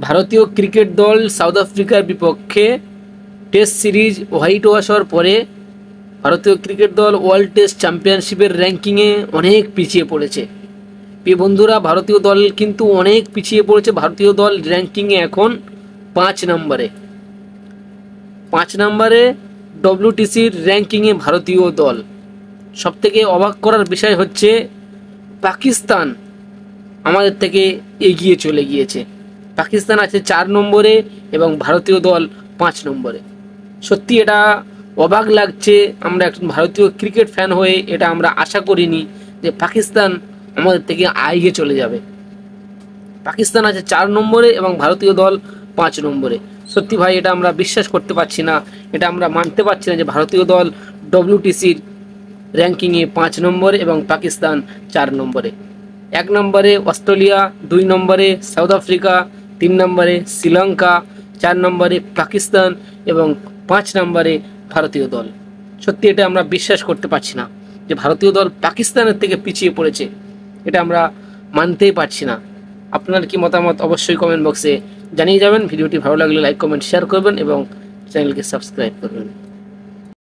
ভারতীয় ক্রিকেট দল সাউথ আফ্রিকার বিপক্ষে টেস্ট সিরিজ হোয়াইট ওয়াশ হওয়ার পরে ভারতীয় ক্রিকেট দল ওয়ার্ল্ড টেস্ট চ্যাম্পিয়নশিপের র্যাঙ্কিংয়ে অনেক পিছিয়ে পড়েছে। প্রিয় বন্ধুরা, ভারতীয় দল কিন্তু অনেক পিছিয়ে পড়েছে। ভারতীয় দল র্যাঙ্কিংয়ে এখন 5 নম্বরে। 5 নম্বরে ডব্লিউটিসির র্যাঙ্কিংয়ে ভারতীয় দল। সবথেকে অবাক করার বিষয় হচ্ছে পাকিস্তান আমাদের থেকে এগিয়ে চলে গিয়েছে। পাকিস্তান আছে 4 নম্বরে এবং ভারতীয় দল 5 নম্বরে। সত্যি এটা অবাক লাগছে। আমরা একজন ভারতীয় ক্রিকেট ফ্যান হয়ে এটা আমরা আশা করিনি যে পাকিস্তান আমাদের থেকে এগিয়ে চলে যাবে। পাকিস্তান আছে 4 নম্বরে এবং ভারতীয় দল 5 নম্বরে। সত্যি ভাই, এটা আমরা বিশ্বাস করতে পারছি না, এটা আমরা মানতে পারছি না যে ভারতীয় দল ডব্লিউটিসির র্যাঙ্কিংয়ে 5 নম্বরে এবং পাকিস্তান 4 নম্বরে। 1 নম্বরে অস্ট্রেলিয়া, 2 নম্বরে সাউথ আফ্রিকা, 3 নম্বরে শ্রীলঙ্কা, 4 নম্বরে পাকিস্তান এবং 5 নম্বরে ভারতীয় দল। সত্যি এটা আমরা বিশ্বাস করতে পারছি না যে ভারতীয় দল পাকিস্তানের থেকে পিছিয়ে পড়েছে। এটা আমরা মানতেই পারছি না। আপনার কি মতামত অবশ্যই কমেন্ট বক্সে জানিয়ে যাবেন। ভিডিওটি ভালো লাগলে লাইক, কমেন্ট, শেয়ার করবেন এবং চ্যানেলকে সাবস্ক্রাইব করবেন।